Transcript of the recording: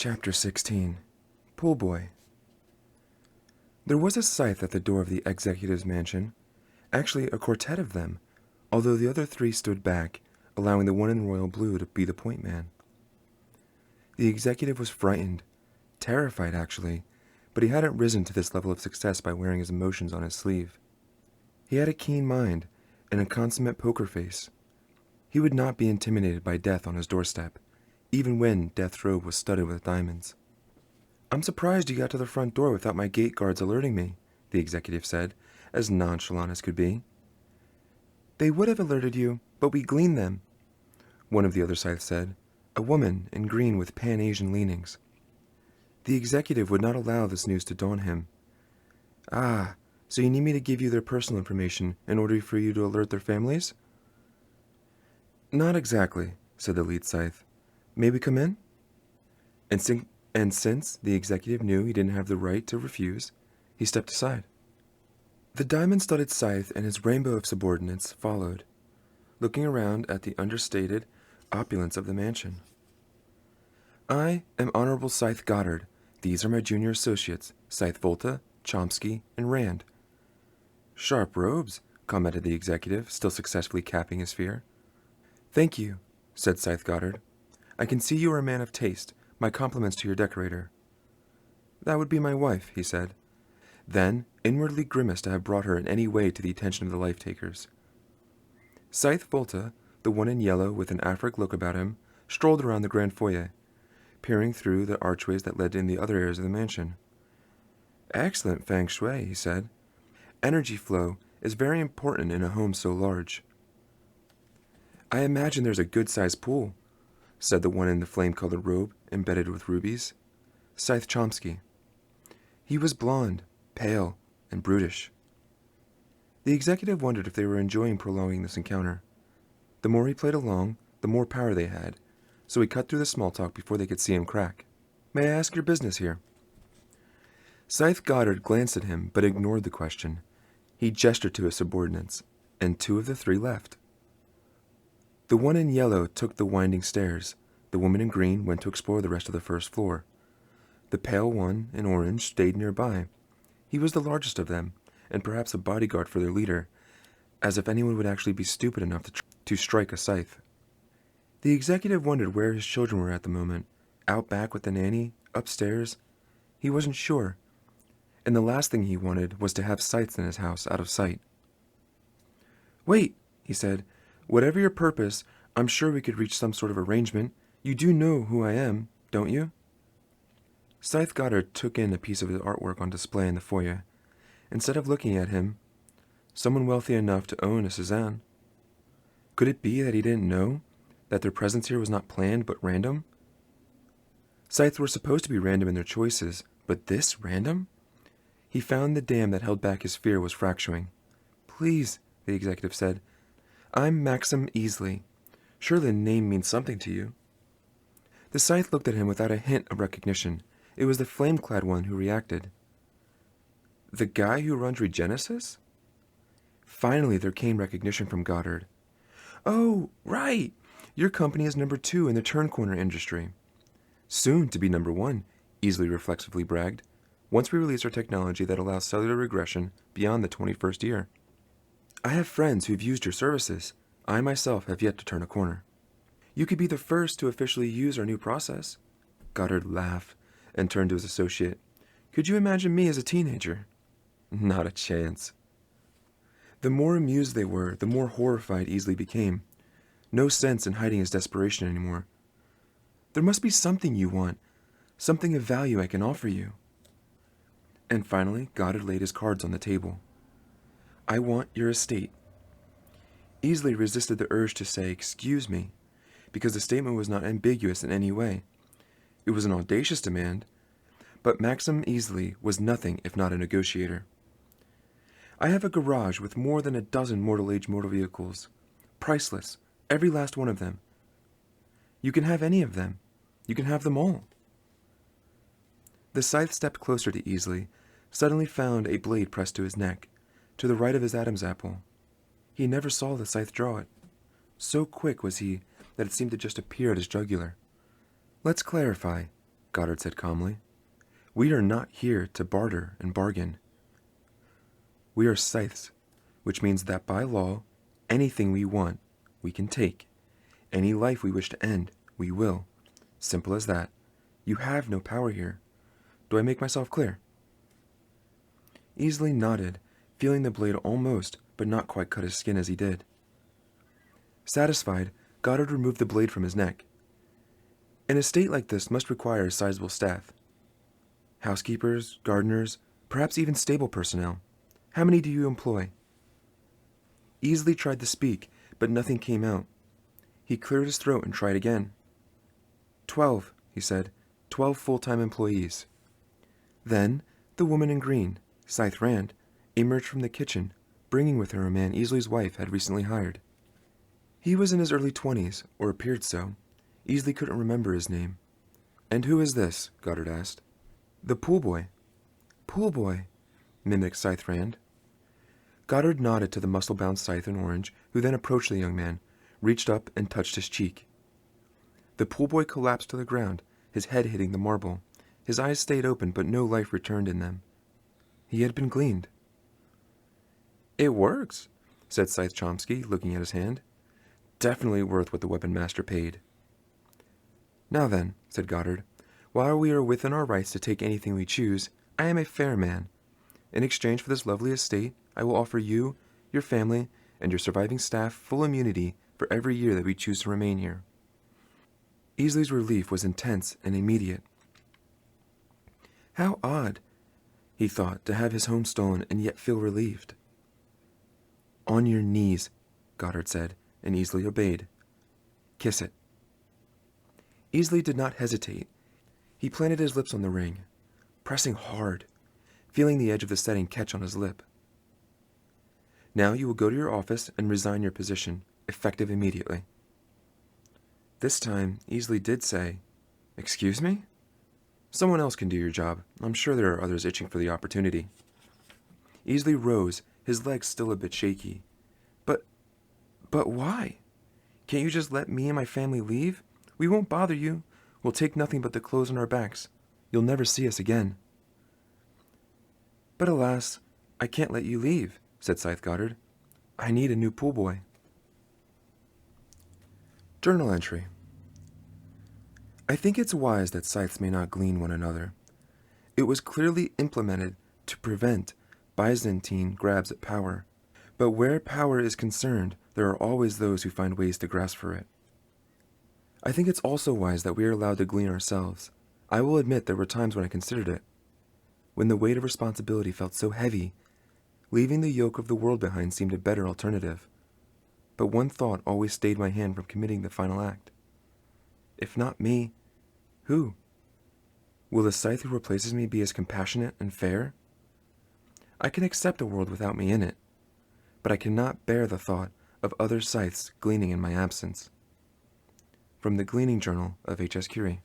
Chapter 16. Pool Boy. There was a Scythe at the door of the executive's mansion, actually a quartet of them, although the other three stood back, allowing the one in royal blue to be the point man. The executive was frightened, terrified actually, but he hadn't risen to this level of success by wearing his emotions on his sleeve. He had a keen mind and a consummate poker face. He would not be intimidated by death on his doorstep, even when Death's robe was studded with diamonds. "I'm surprised you got to the front door without my gate guards alerting me," the executive said, as nonchalant as could be. "They would have alerted you, but we gleaned them," one of the other Scythes said, a woman in green with Pan-Asian leanings. The executive would not allow this news to dawn him. "Ah, so you need me to give you their personal information in order for you to alert their families?" "Not exactly," said the lead Scythe. "May we come in?" And since the executive knew he didn't have the right to refuse, he stepped aside. The diamond-studded Scythe and his rainbow of subordinates followed, looking around at the understated opulence of the mansion. "I am Honorable Scythe Goddard. These are my junior associates, Scythe Volta, Chomsky, and Rand." "Sharp robes," commented the executive, still successfully capping his fear. "Thank you," said Scythe Goddard. "I can see you are a man of taste. My compliments to your decorator." "That would be my wife," he said, then inwardly grimaced to have brought her in any way to the attention of the life-takers. Scythe Volta, the one in yellow with an Afric look about him, strolled around the grand foyer, peering through the archways that led in the other areas of the mansion. "Excellent feng shui," he said. "Energy flow is very important in a home so large." "I imagine there's a good-sized pool," said the one in the flame-colored robe embedded with rubies. Scythe Chomsky. He was blond, pale, and brutish. The executive wondered if they were enjoying prolonging this encounter. The more he played along, the more power they had, so he cut through the small talk before they could see him crack. "May I ask your business here?" Scythe Goddard glanced at him, but ignored the question. He gestured to his subordinates, and two of the three left. The one in yellow took the winding stairs. The woman in green went to explore the rest of the first floor. The pale one in orange stayed nearby. He was the largest of them, and perhaps a bodyguard for their leader, as if anyone would actually be stupid enough to strike a Scythe. The executive wondered where his children were at the moment. Out back with the nanny? Upstairs? He wasn't sure. And the last thing he wanted was to have Scythes in his house out of sight. "Wait," he said. "Whatever your purpose, I'm sure we could reach some sort of arrangement. You do know who I am, don't you?" Scythe Goddard took in a piece of his artwork on display in the foyer. Instead of looking at him, someone wealthy enough to own a Cézanne. Could it be that he didn't know that their presence here was not planned but random? Scythes were supposed to be random in their choices, but this random? He found the dam that held back his fear was fracturing. "Please," the executive said. "I'm Maxim Easley. Surely the name means something to you." The Scythe looked at him without a hint of recognition. It was the flame-clad one who reacted. "The guy who runs Regenesis?" Finally there came recognition from Goddard. "Oh, right! Your company is number 2 in the turn-corner industry." "Soon to be number 1, Easley reflexively bragged, "once we release our technology that allows cellular regression beyond the 21st year. I have friends who've used your services. I myself have yet to turn a corner." "You could be the first to officially use our new process." Goddard laughed and turned to his associate. "Could you imagine me as a teenager?" "Not a chance." The more amused they were, the more horrified Easley became. No sense in hiding his desperation anymore. "There must be something you want, something of value I can offer you." And finally, Goddard laid his cards on the table. "I want your estate." Easley resisted the urge to say, "Excuse me," because the statement was not ambiguous in any way. It was an audacious demand, but Maxim Easley was nothing if not a negotiator. "I have a garage with more than a dozen mortal-age motor vehicles. Priceless, every last one of them. You can have any of them. You can have them all." The Scythe stepped closer to Easley, suddenly found a blade pressed to his neck, to the right of his Adam's apple. He never saw the Scythe draw it. So quick was he that it seemed to just appear at his jugular. "Let's clarify. Goddard said calmly. We are not here to barter and bargain. We are scythes, which means that by law, anything we want, we can take. Any life we wish to end, we will. Simple as that. You have no power here. Do I make myself clear? Easily nodded, feeling the blade almost, but not quite cut his skin as he did. Satisfied, Goddard removed the blade from his neck. An estate like this must require a sizable staff. Housekeepers, gardeners, perhaps even stable personnel. How many do you employ? Easily tried to speak, but nothing came out. He cleared his throat and tried again. 12, he said. 12 full-time employees. Then, the woman in green, Scythe Rand, emerged from the kitchen, bringing with her a man Easely's wife had recently hired. He was in his early 20s, or appeared so. Easily couldn't remember his name. And who is this? Goddard asked. The pool boy. Pool boy, mimicked Scythe Rand. Goddard nodded to the muscle-bound Scythe in orange, who then approached the young man, reached up and touched his cheek. The pool boy collapsed to the ground, his head hitting the marble. His eyes stayed open, but no life returned in them. He had been gleaned. It works, said Scythe Chomsky, looking at his hand. Definitely worth what the weapon master paid. Now then, said Goddard, while we are within our rights to take anything we choose, I am a fair man. In exchange for this lovely estate, I will offer you, your family, and your surviving staff full immunity for every year that we choose to remain here. Easely's relief was intense and immediate. How odd, he thought, to have his home stolen and yet feel relieved. On your knees, Goddard said, and Easily obeyed. Kiss it. Easily did not hesitate. He planted his lips on the ring, pressing hard, feeling the edge of the setting catch on his lip. Now you will go to your office and resign your position, effective immediately. This time, Easily did say, Excuse me? Someone else can do your job. I'm sure there are others itching for the opportunity. Easily rose, his legs still a bit shaky. But why? Can't you just let me and my family leave? We won't bother you. We'll take nothing but the clothes on our backs. You'll never see us again. But alas, I can't let you leave, said Scythe Goddard. I need a new pool boy. Journal entry. I think it's wise that scythes may not glean one another. It was clearly implemented to prevent Byzantine grabs at power. But where power is concerned, there are always those who find ways to grasp for it. I think it's also wise that we are allowed to glean ourselves. I will admit there were times when I considered it, when the weight of responsibility felt so heavy. Leaving the yoke of the world behind seemed a better alternative. But one thought always stayed my hand from committing the final act. If not me, who? Will the scythe who replaces me be as compassionate and fair? I can accept a world without me in it, but I cannot bear the thought of other scythes gleaning in my absence. From the Gleaning Journal of H.S. Curie.